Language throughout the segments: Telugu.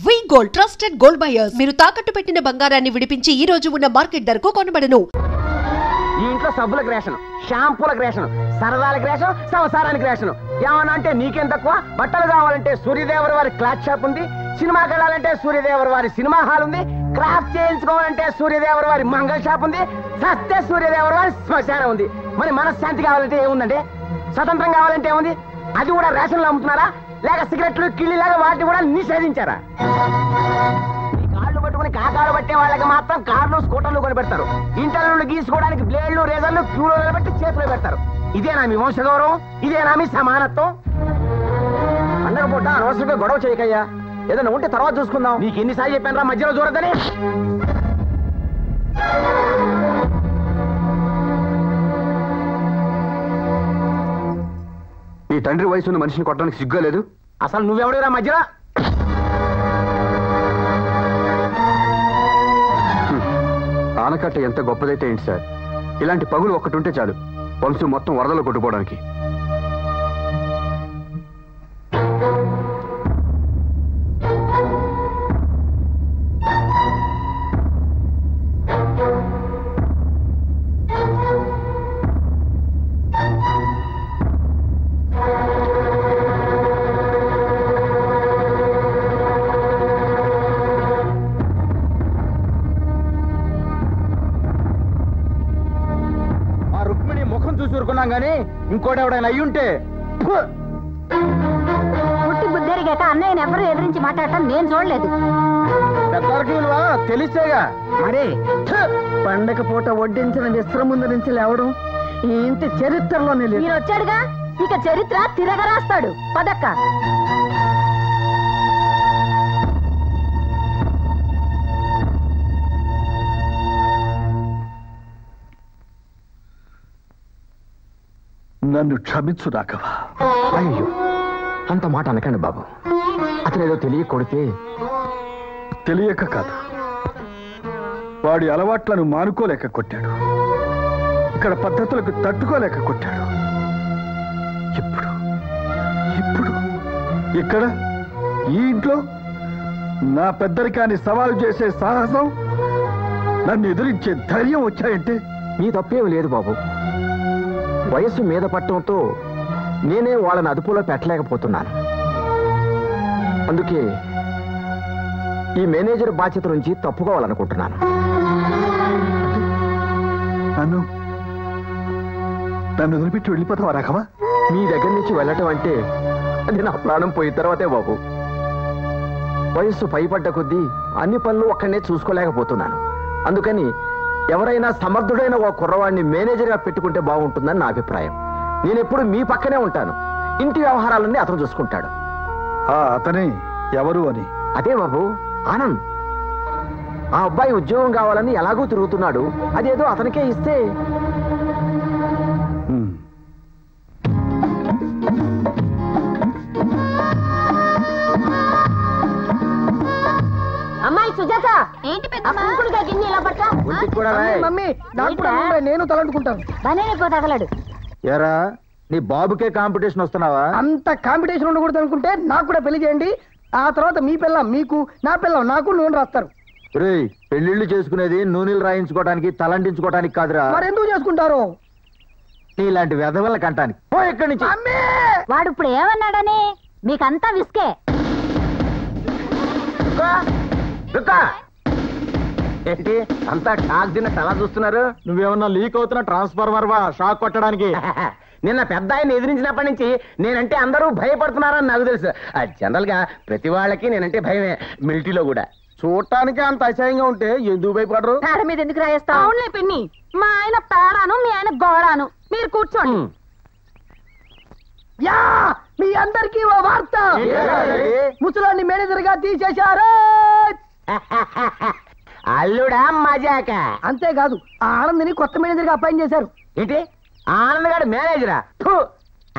వి గోల్డ్ ట్రస్టెడ్ గోల్డ్ బయర్స్. మీరు తాకట్టు పెట్టిన బంగారాన్ని విడిపించి ఈ రోజు ఉన్న మార్కెట్ ధరకు కొనబడను. ఈ ఇంట్లో సబ్బులకు రేషన్, షాంపూలకు రేషన్, సరదాలకు రేషన్, సంసారానికి రేషన్. ఏమన్నా అంటే నీకేం తక్కువ? బట్టలు కావాలంటే సూర్యదేవర వారి క్లాత్ షాప్ ఉంది, సినిమాకి వెళ్ళాలంటే సూర్యదేవర వారి సినిమా హాల్ ఉంది, క్రాఫ్ట్ చేయించుకోవాలంటే సూర్యదేవర వారి మంగళ షాప్ ఉంది, సత్య సూర్యదేవర వారి శ్మశానం ఉంది. మరి మనశ్శాంతి కావాలంటే ఏముందండి? స్వతంత్రం కావాలంటే ఏముంది? అది కూడా రేషన్లో అమ్ముతున్నారా? లేక సిగరెట్లు కిళ్ళిలాగా వాటిని కూడా నిషేధించారా? కాళ్ళు పట్టుకుని కాకాలు పట్టే వాళ్ళకి మాత్రం కార్లు స్కూటర్లు కొని పెడతారు. ఇంటర్లు గీసుకోవడానికి బ్లేడ్లు రేజర్లు క్యూలో నిలబెట్టి చేతులు పెడతారు. ఇదేనా మీ వంశ గౌరవం? ఇదేనా మీ సమానత్వం? పండగ పూట అనవసరంగా గొడవ చేయకయ్యా. ఏదైనా ఉంటే తర్వాత చూసుకుందాం. నీకు ఎన్నిసార్లు చెప్పాను రా మధ్యలో చూడద్దని? ఈ తండ్రి వయసున్న మనిషిని కొట్టడానికి సిగ్గా లేదు? అసలు నువ్వెవడురా మధ్యలో? ఆనకట్ట ఎంత గొప్పదైతే ఏంటి సార్, ఇలాంటి పగులు ఒక్కటుంటే చాలు వంశం మొత్తం వరదలో కొట్టుకోవడానికి. గానీ ఇంకోటి ఎవడైనా అయ్యుంటే పుట్టి బుద్ధెరిగాక అన్నయ్యని ఎవరు ఎదిరించి మాట్లాడటం నేను చూడలేదు. పెద్దవారికి విలువ తెలిసేగా మరి. పండగ పూట వడ్డించిన విశ్రమ ముందు నుంచి లేవడం ఈ ఇంటి చరిత్రలోనే లేదు. మీరు వచ్చాడుగా, ఇక చరిత్ర తిరగరాస్తాడు. పదక్క. నన్ను క్షమించు రాఘవ. అయ్యో, అంత మాట అనకండి బాబు. అతనేదో తెలియ కొడితే. తెలియక కాదు, వాడి అలవాట్లను మానుకోలేక కొట్టాడు. ఇక్కడ పద్ధతులకు తట్టుకోలేక కొట్టాడు. ఇప్పుడు ఇప్పుడు ఇక్కడ ఈ ఇంట్లో నా పెద్దరికాన్ని సవాలు చేసే సాహసం, నన్ను ఎదిరించే ధైర్యం వచ్చాయంటే నీ తప్పేం లేదు బాబు. వయస్సు మీద పట్టడంతో నేనే వాళ్ళని అదుపులో పెట్టలేకపోతున్నాను. అందుకే ఈ మేనేజర్ బాధ్యత నుంచి తప్పుకోవాలనుకుంటున్నాను. నన్ను వదిలిపెట్టి వెళ్ళిపోతావా రాఘవ? మీ దగ్గర నుంచి వెళ్ళటం అంటే అది నా ప్రాణం పోయిన తర్వాతే బాబు. వయస్సు పైపడ్డ కొద్దీ అన్ని పనులు ఒక్కడనే చూసుకోలేకపోతున్నాను. అందుకని ఎవరైనా సమర్థుడైన ఓ కుర్రవాడిని మేనేజర్గా పెట్టుకుంటే బాగుంటుందని నా అభిప్రాయం. నేనెప్పుడు మీ పక్కనే ఉంటాను. ఇంటి వ్యవహారాలన్నీ అతను చూసుకుంటాడు. అతనే ఎవరు అని? అదే బాబు, ఆనంద్. ఆ అబ్బాయి ఉద్యోగం కావాలని ఎలాగూ తిరుగుతున్నాడు. అదేదో అతనికే ఇస్తే. అమ్మాయి సుజాత, ఏంటి గిన్నె ఇలా పట్ట? మమ్మీ, నేను తలంటుకుంటాను. తగలడు. ఎరా, నీ బాబుకే కాంపిటీషన్ వస్తున్నావా? అంత కాంపిటీషన్ ఉండకూడదు అనుకుంటే నాకు కూడా పెళ్లి చేయండి. ఆ తర్వాత మీ పిల్లం మీకు, నా పిల్లం నాకు నూనె రాస్తారు. పెళ్లిళ్ళు చేసుకునేది నూనెలు రాయించుకోవడానికి, తలండించుకోవడానికి కాదురా. మరి ఎందుకు చేసుకుంటారు? నీలాంటి వెధవల కంటానికి. ఓ, ఎక్కడి నుంచి? వాడు ఇప్పుడు ఏమన్నాడని? మీకంతా విసుకే. ఏంటి అంతా షాక్ తిన్న తలా చూస్తున్నారు? నువ్వేమన్నా లీక్ అవుతున్న ట్రాన్స్ఫార్మర్ వా షాక్ కొట్టడానికి? నిన్న పెద్ద ఆయన ఎదిరించినప్పటి నుంచి నేనంటే అందరూ భయపడుతున్నారని నాకు తెలుసు. జనరల్ గా ప్రతి వాళ్ళకి నేనంటే భయమే, మిలిటరీలో కూడా. చూడటానికి అంత అసహ్యంగా ఉంటే ఎందుకు భయపడరు? పేడ మీద ఎందుకు రాయేస్తా? అవునులే పిన్ని, మా ఆయన పేడాను, మీ ఆయన గోడాను. మీరు కూర్చోండి. మీ అందరికీ ఓ వార్త. ముసలాన్ని మేనేజర్ గా తీసేశారు. అల్లుడా మజాక? అంతేకాదు, ఆ ఆనంద్ని కొత్త మేనేజర్ గా అపాయింట్ చేశారు. ఏంటి, ఆనంద్ గారు మేనేజరా?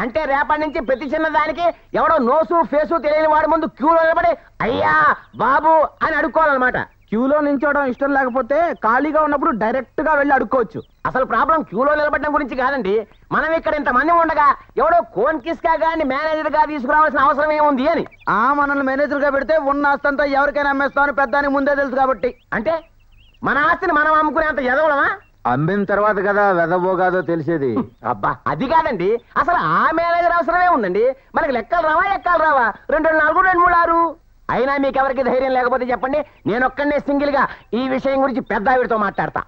అంటే రేపటి నుంచి ప్రతి చిన్న దానికి ఎవడో నోసు ఫేసు తెలియని వాడి ముందు క్యూలో నిలబడి అయ్యా బాబు అని అడుక్కోవాలన్నమాట. క్యూలో నిల్చోవడం ఇష్టం లేకపోతే ఖాళీగా ఉన్నప్పుడు డైరెక్ట్ గా వెళ్ళి అడుక్కోవచ్చు. అసలు ప్రాబ్లం క్యూలో నిలబడడం గురించి కాదండి. మనం ఇక్కడ ఇంతమంది ఉండగా ఎవడో కోన్ కిస్కా గాని మేనేజర్ గా తీసుకురావాల్సిన అవసరం ఏముంది అని. మనల్ని మేనేజర్ గా పెడితే ఉన్న ఆస్తంతా ఎవరికైనా అమ్మేస్తామని పెద్దాని ముందే తెలుసు కాబట్టి. అంటే మన ఆస్తిని మనం అమ్ముకునేంత ఎదవలమా? అమ్మిన తర్వాత కదా వెదబోగాదో తెలిసేది. అబ్బా అది కాదండి, అసలు ఆ మేనేజర్ అవసరమే ఉందండి. మనకి లెక్కలు రావా 2 4 2 3 6. అయినా మీకెవరికి ధైర్యం లేకపోతే చెప్పండి, నేను ఒక్కనే సింగిల్ గా ఈ విషయం గురించి పెద్ద ఆవిడతో మాట్లాడతా.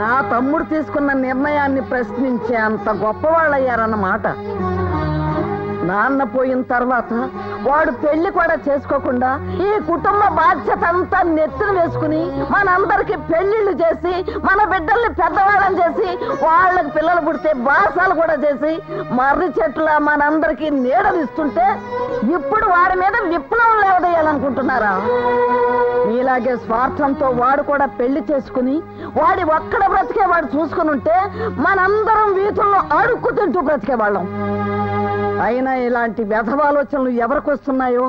నా తమ్ముడు తీసుకున్న నిర్ణయాన్ని ప్రశ్నించే అంత గొప్పవాళ్ళయ్యారన్నమాట. నాన్న పోయిన తర్వాత వాడు పెళ్లి కూడా చేసుకోకుండా ఈ కుటుంబ బాధ్యత అంతా నెత్తిన వేసుకుని మనందరికి పెళ్లిళ్ళు చేసి మన బిడ్డల్ని పెద్దవాళ్ళని చేసి వాళ్ళకి పిల్లలు పుడితే బాసాలు కూడా చేసి మర్రి చెట్ల మనందరికి నీడనిస్తుంటే ఇప్పుడు వాడి మీద విప్లవం లేవదేయాలనుకుంటున్నారా? మీలాగే స్వార్థంతో వాడు కూడా పెళ్లి చేసుకుని వాడి ఒక్కడ బ్రతికేవాడు చూసుకుని ఉంటే మనందరం వీధుల్లో అడుక్కు తింటూ బ్రతికేవాళ్ళం. అయినా ఇలాంటి వ్యధవాలోచనలు ఎవరికి వస్తున్నాయో,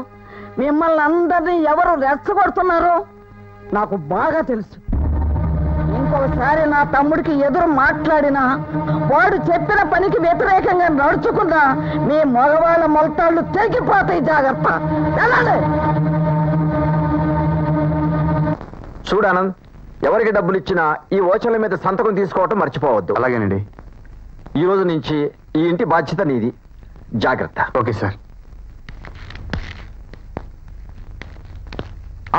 మిమ్మల్ని అందరినీ ఎవరు రెచ్చగొడుతున్నారో నాకు బాగా తెలుసు. ఇంకొకసారి నా తమ్ముడికి ఎదురు మాట్లాడినా, వాడు చెప్పిన పనికి వ్యతిరేకంగా నడుచుకున్నా మీ మగవాళ్ళ మొలతాళ్ళు తెగిపోతాయి. జాగ్రత్త. చూడు ఆనంద్, ఎవరికి డబ్బులు ఇచ్చినా ఈ ఓచర్ల మీద సంతకం తీసుకోవటం మర్చిపోవద్దు. అలాగేనండి. ఈ రోజు నుంచి ఈ ఇంటి బాధ్యత నీది. జాగ్రత్త. Okay sir.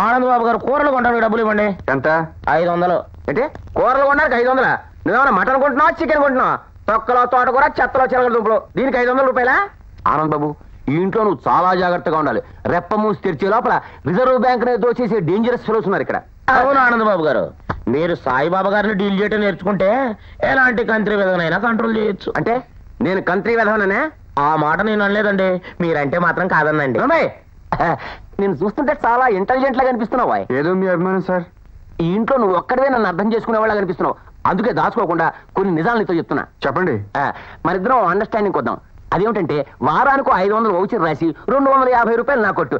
ఆనంద్ బాబు గారు కూరలు కొంటాను, డబ్బులు ఇవ్వండి. ఎంత? 500. అంటే కూరలు కొనడానికి 500? నువ్వేమన్నా మటన్ కొంటున్నావా, చికెన్ కొంటున్నావా? తొక్కలో తోటకూర, చెత్తలో చిలకల దుంపలు, దీనికి 500 రూపాయలా? ఆనంద్ బాబు, ఈ ఇంట్లో నువ్వు చాలా జాగ్రత్తగా ఉండాలి. రెప్ప మూసి తెరిచే లోపల రిజర్వ్ బ్యాంక్ దోచేసే డేంజరస్ ఫెలోస్ ఉన్నారు ఇక్కడ. అవును ఆనంద్ బాబు గారు, మీరు సాయిబాబా గారిని డీల్ చేయటం నేర్చుకుంటే ఎలాంటి కంట్రీ విధవనైనా కంట్రోల్ చేయొచ్చు. అంటే నేను కంట్రీ విధవననే? ఆ మాట నేను అనలేదండి, మీరంటే మాత్రం కాదనండి. నేను చూస్తుంటే చాలా ఇంటెలిజెంట్ లాగా అనిపిస్తున్నావు. ఏదో మీ అభిమానం సార్. ఈ ఇంట్లో నువ్వు ఒక్కడే నన్ను అర్థం చేసుకునే వాళ్ళగా అనిపిస్తున్నావు. అందుకే దాచుకోకుండా కొన్ని నిజాలు నీతో చెప్తున్నా. చెప్పండి. మరిద్దరం అండర్స్టాండింగ్ కొద్దాం. అదేమిటంటే వారానికి 500 వౌచర్ రాసి 250 రూపాయలు నా కొట్టు.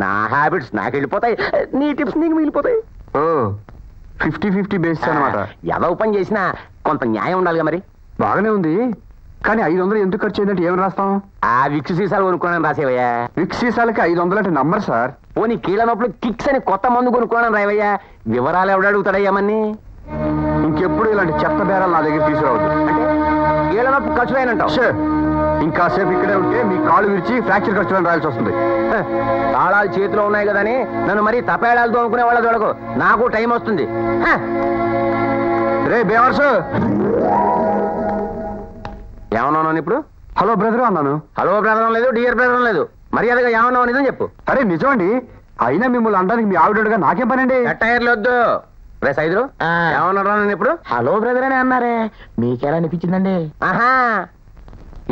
నా హ్యాబిట్స్ నాకు వెళ్ళిపోతాయి, నీ టిప్స్ నీకు మిగిలిపోతాయి. ఓ 50-50 బేస్ అన్నమాట. ఏదో పని చేసినా కొంత న్యాయం ఉండాలిగా. మరి బాగానే ఉంది, కానీ 500 ఎందుకు ఖర్చు అయిందంటే ఏమని రాస్తాం? ఆ విక్స్ సీసాలు కొనుక్కోనని రాసేవయ్యా. విక్స్ సీసాలకి 500 అంటే నంబర్ సార్. పోనీ కీళ్ళ నొప్పులు కిక్స్ అని కొత్త మందు కొనుక్కోనని రావయ్యా. వివరాలు ఎవడు అడుగుతాడయ్యామని? ఇంకెప్పుడు ఇలాంటి చెత్త బేరాలు నా దగ్గర తీసుకురావద్దు. అంటే కీళ్ళ నొప్పి ఖర్చులేనంటావు? ఇంకాసేపు ఇక్కడే ఉంటే మీ కాళ్ళు విరిచి ఫ్రాక్చర్ ఖర్చులను రాయాల్సి వస్తుంది. తాళాలు చేతిలో ఉన్నాయి కదా అని నన్ను మరీ తపేడాలతో అనుకునే వాళ్ళ చూడకు. నాకు టైం వస్తుంది. రే బేవర్సు, ఏమన్నాను ఇప్పుడు? హలో బ్రదర్ అన్నాను. హలో బ్రదర్ లేదు, డియర్ బ్రదర్ లేదు. మర్యాదగా ఏమన్నావు నిజం చెప్పు. అరే నిజమండి. అయినా మిమ్మల్ని అనడానికి మీ ఆవిడగా నాకేం పనండి? టైర్లు వద్దు. రే సైదులు, ఏమన్నారా నేను ఇప్పుడు? హలో బ్రదర్ అని అన్నారే, మీకెలా అనిపించిందండి? ఆహా,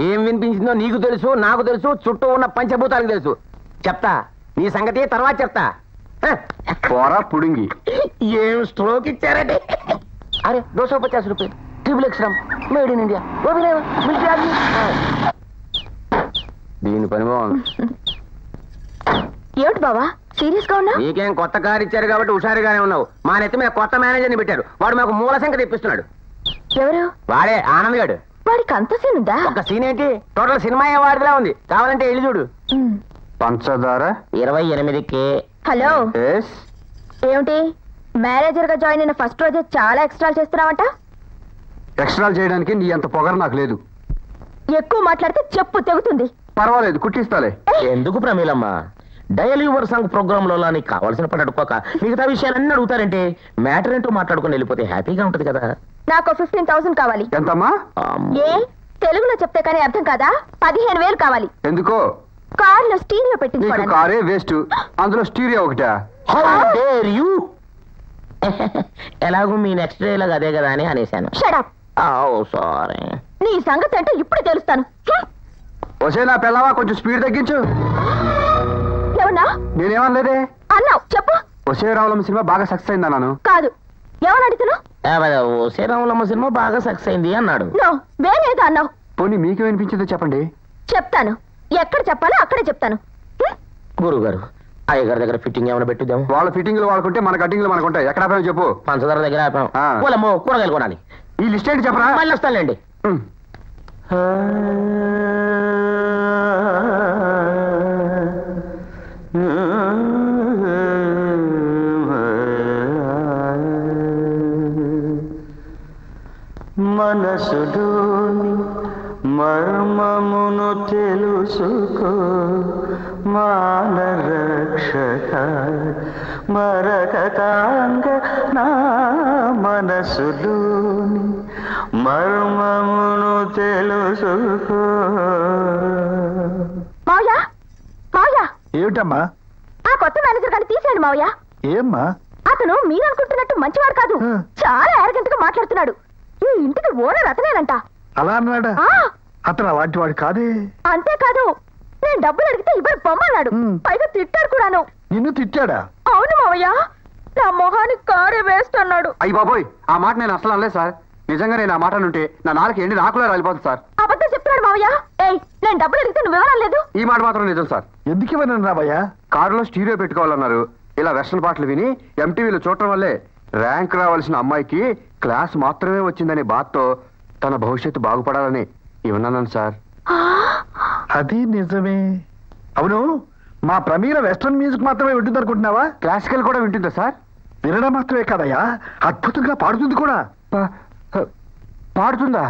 ఏం వినిపించిందో నీకు తెలుసు, నాకు తెలుసు, చుట్టూ ఉన్న పంచభూతాలకు తెలుసు. చెప్తా నీ సంగతి తర్వాత చెప్తా. పోరా పుడింగి. ఏం స్ట్రోక్ ఇచ్చారండి? అరే 250 రూపాయలు, ట్రిపుల్ ఎక్స్ట్రామ్, మేడ్ ఇన్ ఇండియా. దీని పని బాగుంది. ఏమిటి బావా సీరియస్ గా ఉన్నా? నీకేం కొత్త కారు ఇచ్చారు కాబట్టి హుషారుగానే ఉన్నావు. మా నెత్తి మీద కొత్త మేనేజర్ని పెట్టారు. వాడు మాకు మూల సంఖ్య తెప్పిస్తున్నాడు. ఎవరు? వాడే ఆనంద్ గాడు. వాడికి అంత సీన్ ఉందా? ఒక సీన్ ఏంటి, టోటల్ సినిమా వాడిలా ఉంది. కావాలంటే వెళ్ళి చూడు. పంచదార 28కి. హలో, ఏమిటి మేనేజర్ గా జాయిన్ అయిన ఫస్ట్ రోజే చాలా ఎక్స్ట్రాలు చేస్తున్నావంట? ఎక్స్ట్రాలు చేయడానికి నీ అంత పొగరు నాకు లేదు. ఎక్కువ మాట్లాడితే చెప్పు తెగుతుంది. పర్వాలేదు, కుట్టిస్తాలే. ఎందుకు ప్రమీలమ్మ, డైలీ యువర్ సాంగ్ ప్రోగ్రామ్ లో నీకు కావాల్సిన పని అడుక్కోక మిగతా విషయాలన్నీ అడుగుతారంటే మ్యాటర్ ఏంటో మాట్లాడుకుని వెళ్ళిపోతే హ్యాపీగా ఉంటది కదా. నాకు 15,000 కావాలి. ఎంతమ్మా? ఏ తెలుగులో చెప్తే కానీ అర్థం కాదా? 15,000 కావాలి. ఎందుకో? కార్లో స్టీరియో పెట్టించుకోవడానికి. కారే వేస్ట్, అందులో స్టీరియో ఒకటా? ఎలాగూ మీ నెక్స్ట్ డే లాగా అదే కదా అని అనేశాను. Shut up. సారీ. నీ సంగతి అంటే ఇప్పుడు తెలుస్తాను. వసే నా పిల్లవా, కొంచెం స్పీడ్ తగ్గించు. ఏమన్నా? నేనేమనలేదే. అన్నావు చెప్పు. వసే రావులమ్మ సినిమా బాగా సక్సెస్ అయింది అన్నాను. కాదు, ఏమని అడుగుతున్నావు? శ్రీరాములమ్మ సినిమా బాగా సక్సెస్ అయింది అన్నాడు. నో, వేరేదో అన్నావు. పోనీ మీకేమనిపించిందో చెప్పండి. చెప్తాను, ఎక్కడ చెప్పాలో అక్కడే చెప్తాను. గురుగారు, అయ్యగారి దగ్గర ఫిట్టింగ్ ఏమైనా పెట్టుదాం. వాళ్ళ ఫిట్టింగ్లు వాళ్ళకుంటే మన కటింగ్లు మనకుంటాయి. ఎక్కడ ఆపామో చెప్పు. పంచదార దగ్గర ఆపాం. కూలమ్మో కూరగాయలు కొనాలి. ఈ లిస్ట్ ఏంటి చెప్పరా? మళ్ళీ వస్తానులేండి. మనసులోని మర్మమును తెలుసుకో మానరక్షక మరకతాంగ నా మనసులోని మర్మమును తెలుసుకో. మావయ్య మావయ్య ఏమిటమ్మా? ఆ కొత్త మేనేజర్ గారిని తీసేయండి మావయ్య. ఏమ్మా? అతను మీరు అనుకుంటున్నట్టు మంచివాడు కాదు. చాలా అరగంట గా మాట్లాడుతున్నాడు. ఈ ఇంటికి ఓనర్ అతనేనంట. అలా అన్నాడా? అతను అలాంటి వాడు కాదే. అంతేకాదు, నేను డబ్బులు అడిగితే ఇవ్వరు బొమ్మన్నాడు. పైగా తిట్టాడు కూడాను. నిన్ను తిట్టాడా? అవును మావయ్య, నా మొహానికి కారే వేస్ట్ అన్నాడు. అయ్యి బాబోయ్, ఆ మాట నేను అసలు అనలేదు సార్. నిజంగా నేను ఆ మాట ఉంటే నా నాలుగు ఎండి నాకులా రాలిపోతుంది సార్. అబద్ధం చెప్తున్నాడు మావయ్య. ఏయ్, నేను డబ్బులు అడిగితే నువ్వు వివరం లేదు. ఈ మాట మాత్రం నిజం సార్. ఎందుకు ఇవ్వను రాబయ్యా? కారులో స్టీరియో పెట్టుకోవాలన్నారు. ఇలా వెస్టర్న్ పాటలు విని ఎంటీవీలో చూడటం వల్లే ర్యాంక్ రావాల్సిన అమ్మాయికి క్లాస్ మాత్రమే వచ్చిందనే బాధతో తన భవిష్యత్తు బాగుపడాలని ఇవ్వన్నాను సార్. అది నిజమే. అవును, మా ప్రమీల వెస్ట్రన్ మ్యూజిక్ మాత్రమే వింటుంది అనుకుంటున్నావా? క్లాసికల్ కూడా వింటుందా సార్? వినడం మాత్రమే కాదయ్యా, అద్భుతంగా పాడుతుంది కూడా. పాడుతుందా?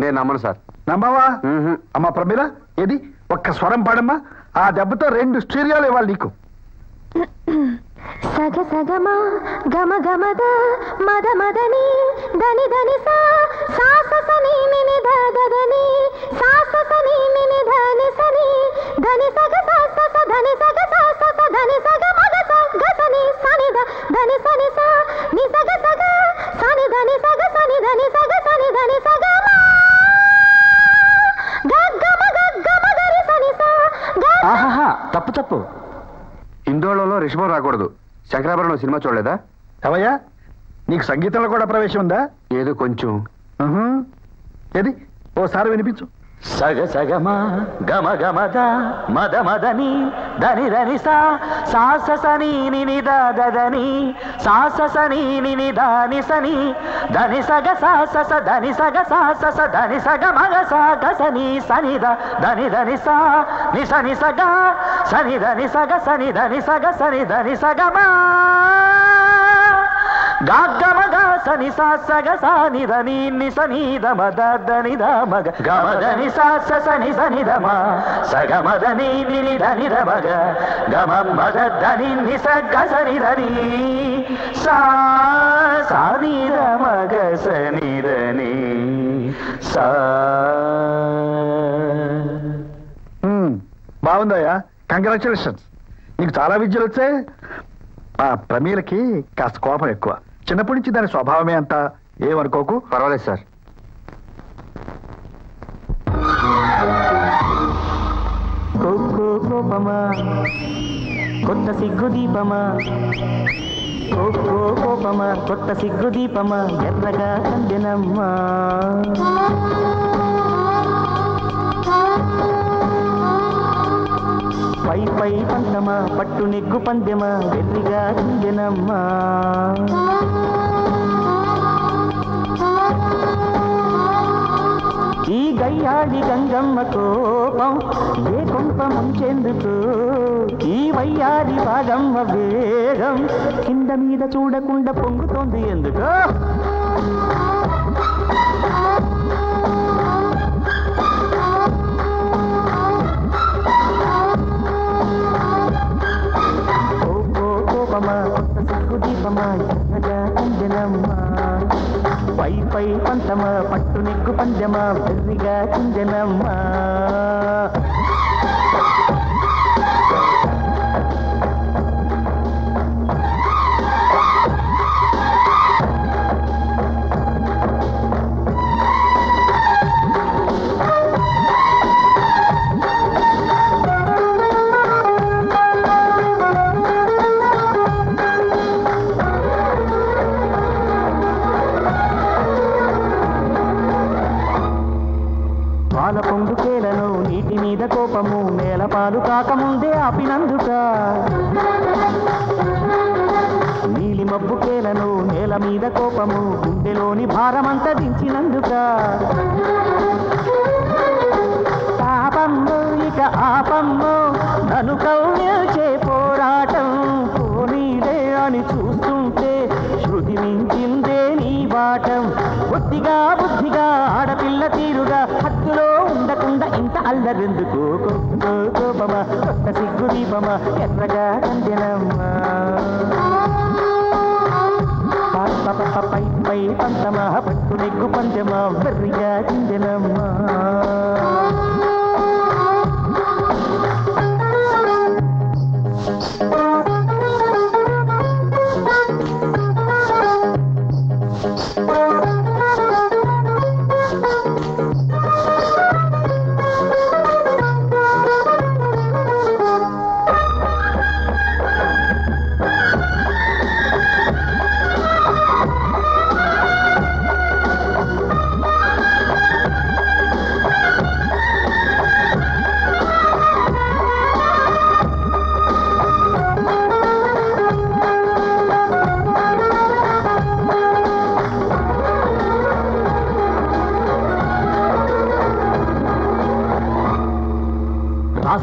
నేను నమ్మను సార్. నమ్మవా? అమ్మా ప్రమీల, ఏది ఒక్క స్వరం పాడమ్మా. ఆ దెబ్బతో 2 స్టీరియోలు ఇవ్వాలి నీకు. సగ సగమా గమ గమద మద మదని దని దని సా సాస సని నిని దదని సాస సని నిని దని సని దని సగ సాస స దని సగ సాస స దని సగ మగ స గసని సని ద దని సని స ని సగ సగ సని దని సగ సని దని సగ సని దని సగ మా గగమ గగమ గరి సని స ఆహాహా, తప్పు తప్పు. ఇందోళలో రిషభం రాకూడదు. శంకరాభరణం సినిమా చూడలేదా? అవయ్యా, నీకు సంగీతంలో కూడా ప్రవేశం ఉందా? ఏదో కొంచెం. ఏది ఓసారి వినిపించు. సగ సగమా గమ గమద మద మదని దని దని సా సాస సని నిని దని సాస సని నిని దని సని దని సగ సాస స దని సగ సాస స దని సగ మగ సా గసని సని ద దని దని సా ని సని సగ సని దని సగ సని దని సగ సని దని సగ మా గగమగ సని సా సగ సాని దని ని సని ద మద దని ద మగ గమదని సా సని సని ద మ సగ మదని ని దని ద మగ గమ మద దని ని సగ సని దని సా సాని ద మగ సని దని సా. బాగుందయ్యా, కంగ్రాచులేషన్స్. నీకు చాలా విద్యలు వచ్చాయి. ఆ ప్రమీలకి కాస్త కోపం ఎక్కువ. చిన్నప్పటి నుంచి దాని స్వభావమే అంతా. ఏమనుకోకు. పర్వాలేదు సార్. కోపమా కొత్త సిగ్గు దీపమా, కోపమా కొత్త సిగ్గు దీపమా ఎర్రగా కందెనమ్మా. పై పై పంతమా పట్టు నెగ్గు పందెమా వెర్రిగా కుందెనమ్మా. ఈ గయ్యాడి గంగమ్మ కోపం ఏ కొంప ముంచెందుకు, ఈ వయ్యారి భాగమ్మ వేగం కింద మీద చూడకుండా పొంగుతోంది ఎందుకు. కోపమా కొత్త సిగ్గు దీపమా ఎర్రగా కుందెనమ్మా. పై పై పంతమా పట్టు నెగ్గు పందెమా వెర్రిగా కుందెనమ్మా. పాల పొంగు కేలను నీటి మీద ఆపినందుక నీలి మబ్బు కేలను నేల మీద కోపము గుండెలోని భారమంత దించినందుక పాపమ్ము ఇక ఆపమ్ము నన్ను కౌగిల్చే పోరాటం పోనీలే అని చూస్తుంటే శృతి మించిందే నీ బాటం బుద్ధిగా ఆడపిల్ల తీరుగా హద్దులో ఉండకుండా ఇంత అల్లరెందుకు కోపమా కొత్త సిగ్గు దీపమా ఎర్రగా కందినమ్మా పై పై పంతమా పట్టు నెగ్గు పంచమా వెర్రిగా చిందెనమ్మా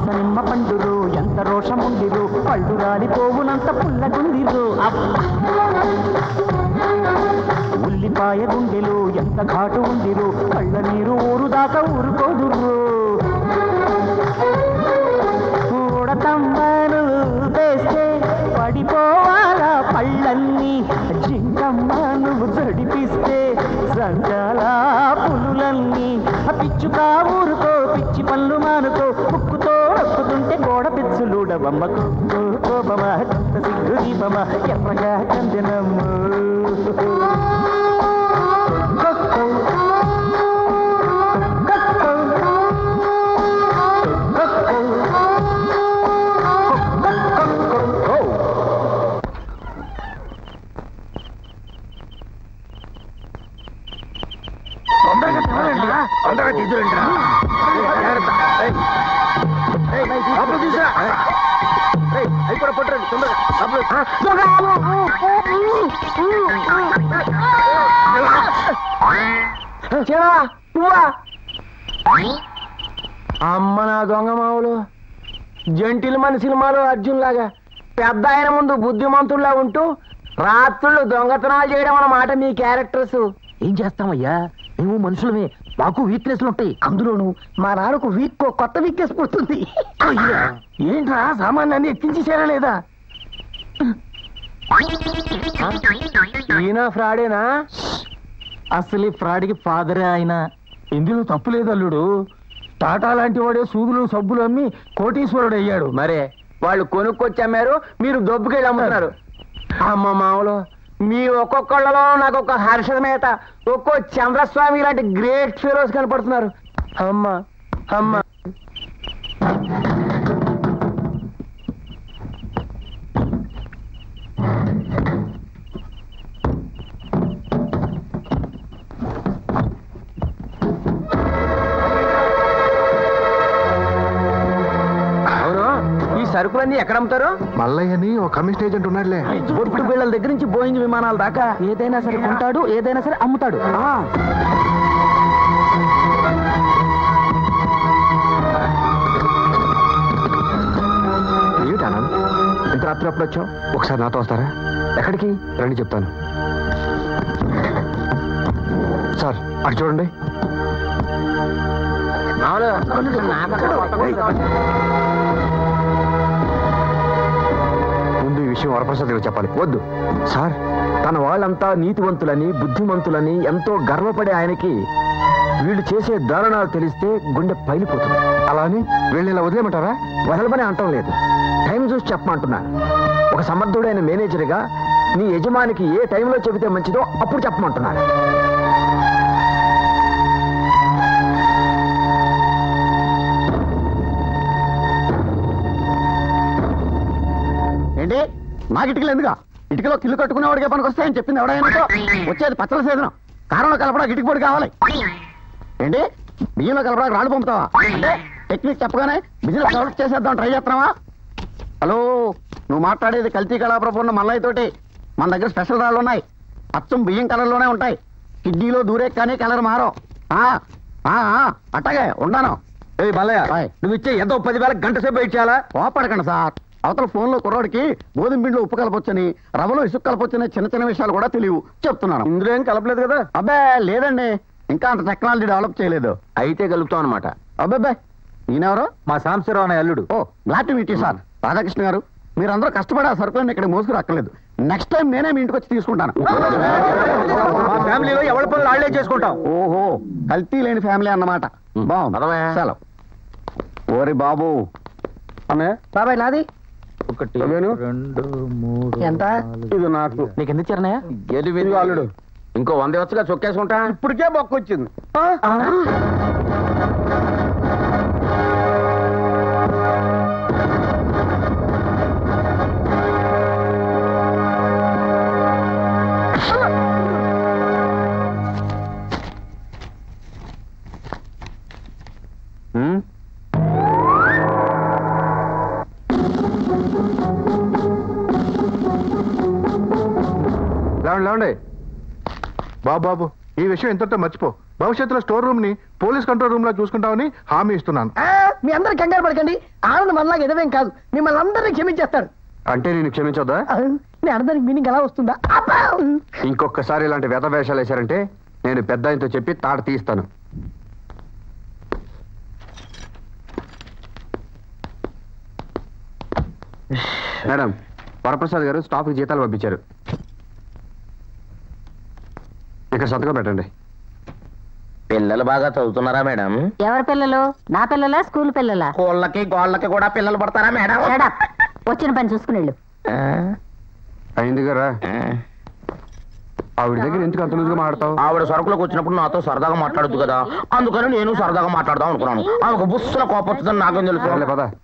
నిమ్మ పండురు ఎంత రోషముందిరు పళ్ళు రాలిపోవునంత పుల్లగుందిరు ఉల్లిపాయ గుండెలు ఎంత ఘాటు ఉందిరు కళ్ళ నీరు ఊరు దాకా ఊరుకోదురు కూడతమ్మను వేస్తే పడిపోవాలా పళ్ళన్నీ జింకమ్మ నువ్వు జడిపిస్తే సంచాల పులులన్నీ పిచ్చుకా ఊరుకో పిచ్చి పళ్ళు మానుకో ముక్కుతో నొక్కుతుంటే గోడ పిచ్చులుడవమ్మకు కోపమా కొత్త సిగ్గు దీపమా ఎర్రగా కందినమ్మ అమ్మ నా దొంగ మావులు జంటిల్ మన సినిమాలో అర్జున్ లాగా పెద్ద ఆయన ముందు బుద్ధిమంతుల్లా ఉంటూ రాత్రులు దొంగతనాలు చేయడం అన్నమాట మీ క్యారెక్టర్స్. ఏం చేస్తామయ్యా మేము మనుషులమే మాకు వీక్నెస్లు ఉంటాయి అందులోను మా నాన్నకు కొత్త వీక్నెస్ పుడుతుంది. ఏంట్రా సామాన్యాన్ని ఎక్కించేసారా లేదా? ఈయన ఫ్రాడేనా? అసలు ఫ్రాడ్కి ఫాదరే ఆయన. ఇందులో తప్పు లేదు అల్లుడు. టాటా లాంటి వాడే సూదులు సబ్బులు అమ్మి కోటీశ్వరుడు అయ్యాడు. మరే వాళ్ళు కొనుక్కొచ్చి అమ్మారు, మీరు దొబ్బుకెళ్ళి అమ్ముతున్నారు. అమ్మ మామూలు మీ ఒక్కొక్కళ్ళలో నాకు ఒక హర్షమేత, ఒక్కో చంద్రస్వామి లాంటి గ్రేట్ ఫీరోస్ కనపడుతున్నారు. అమ్మ అమ్మ సరుకులన్నీ ఎక్కడ అమ్ముతారు? మల్లయ్యని ఒక కమిషన్ ఏజెంట్ ఉన్నాడులే. బొట్టు బిళ్ళల దగ్గర నుంచి బోయింగ్ విమానాల దాకా ఏదైనా సరే కొంటాడు, ఏదైనా సరే అమ్ముతాడు. ఏమిటి ఆనంద్, ఇంత రాత్రి అప్పుడు వచ్చావు? ఒకసారి నాతో వస్తారా? ఎక్కడికి రండి చెప్తాను. సార్ అటు చూడండి. ముందు ఈ విషయం వరప్రసాద్ గారు చెప్పాలి. వద్దు సార్, తన వాళ్ళంతా నీతివంతులని బుద్ధిమంతులని ఎంతో గర్వపడే ఆయనకి వీళ్ళు చేసే దారుణాలు తెలిస్తే గుండె పైలిపోతుంది. అలా అని వీళ్ళని ఇలా వదిలేమంటారా? వదలమని అంటం లేదు, టైం చూసి చెప్పమంటున్నా. ఒక సమర్థుడైన మేనేజర్గా నీ యజమానికి ఏ టైంలో చెబితే మంచిదో అప్పుడు చెప్పమంటున్నాను. ఏంటి నాకు ఇటుకలు ఎందుకు? ఇటుకలో కిల్లు కట్టుకునేవాడికే పనికి వస్తాయని చెప్పింది ఎవడైనా? వచ్చేది పచ్చల సేదనం, కారంలో కలపడానికి ఇటుక పొడి కావాలి. ఏంటి బియ్యంలో కలపడానికి రాళ్ళు పంపుతావా? అంటే టెక్నిక్ చెప్పగానే బిజినెస్ డెవలప్ చేసేద్దాం ట్రై చేస్తున్నావా? హలో, నువ్వు మాట్లాడేది కల్తీ కళాప్రభు ఉన్న మల్లయ్య తోటి. మన దగ్గర స్పెషల్ రాళ్ళు ఉన్నాయి, అచ్చం బియ్యం కలర్లోనే ఉంటాయి. కిడ్నీలో దూరే కానీ కలర్ మారో. అట్టగే ఉన్నాను. ఏ మల్లయ్య, నువ్వు ఇచ్చే ఎంతో 10,000 గంట సేపు వెయిట్ చేయాలా? కోపడకండి సార్. అవతల ఫోన్లో కుర్రోడికి గోధుమ పిండిలో ఉప్పు కలపొచ్చని, రవ్వలో ఇసుక కలపొచ్చని చిన్న చిన్న విషయాలు కూడా తెలియవు. చెప్తున్నాను. ఇందులో ఏం కలపలేదు కదా? అబ్బే లేదండి, ఇంకా అంత టెక్నాలజీ డెవలప్ చేయలేదు. అయితే కలుపుతాం అనమాట. అబ్బాయి నేనెవరో? మా సాంబశివరావు అనే అల్లుడు. Oh glad to meet you sir. Radhakrishna garu, మీరందరూ కష్టపడి ఆ సరుకులను ఇక్కడ మోసుకురాక్కర్లేదు. నెక్స్ట్ టైం నేనే మీ ఇంటికి వచ్చి తీసుకుంటాను. మా ఫ్యామిలీలో ఎవరి పనులు వాళ్ళే చేసుకుంటాం. ఓహో, కల్తీ లేని ఫ్యామిలీ అన్నమాట. బాగుంది. సెలవు. ఓరి బాబు. అన్నయ్య, బాబాయ్ నాది 1 2 3 ఎంత? ఇది నాకు. నీకు ఎందుకు ఇచ్చారన్నయ్య? ఇదిగో అల్లుడు, ఇంకో 100 వచ్చుగా చొక్కేసుకుంటా. ఇప్పటికే బొక్క వచ్చింది. లేవండి బాబు, ఈ విషయం ఇంతటితో మర్చిపో. భవిష్యత్తులో స్టోర్ రూమ్ ని పోలీస్ కంట్రోల్ రూమ్ లా చూసుకుంటామని హామీ ఇస్తున్నాను. మీ అందరు కంగారు పడకండి. ఆనంద్ మనలాగా ఎదవేం కాదు, మిమ్మల్ని అందరినీ క్షమించేస్తాడు. అంటే నేను క్షమించొద్దా? నేను అర్థానికి మీనింగ్ ఎలా వస్తుందా? ఇంకొకసారి ఇలాంటి వ్యత వేషాలు వేశారంటే నేను పెద్ద ఆయనతో చెప్పి తాట తీస్తాను. మేడం, వరప్రసాద్ గారు స్టాఫ్ కి జీతాలు పంపించారు. ఇక్కడ సంతకం పెట్టండి. పిల్లలు బాగా చదువుతున్నారా మేడం? ఎవరి పిల్లలు? నా పిల్లలా, స్కూల్ పిల్లలా? కోళ్ళకి గోళ్ళకి కూడా పిల్లలు పడతారా మేడం? వచ్చిన పని చూసుకునేళ్ళు. అయింది గారా, ఆవిడ దగ్గర ఎందుకు అంత లూజుగా మాట్లాడతావు? ఆవిడ సరుకులకు వచ్చినప్పుడు నాతో సరదాగా మాట్లాడద్దు కదా, అందుకని నేను సరదాగా మాట్లాడదాం అనుకున్నాను. ఆమెకు బుస్సున కోపం వస్తుందని నాకేం తెలుసు. పద.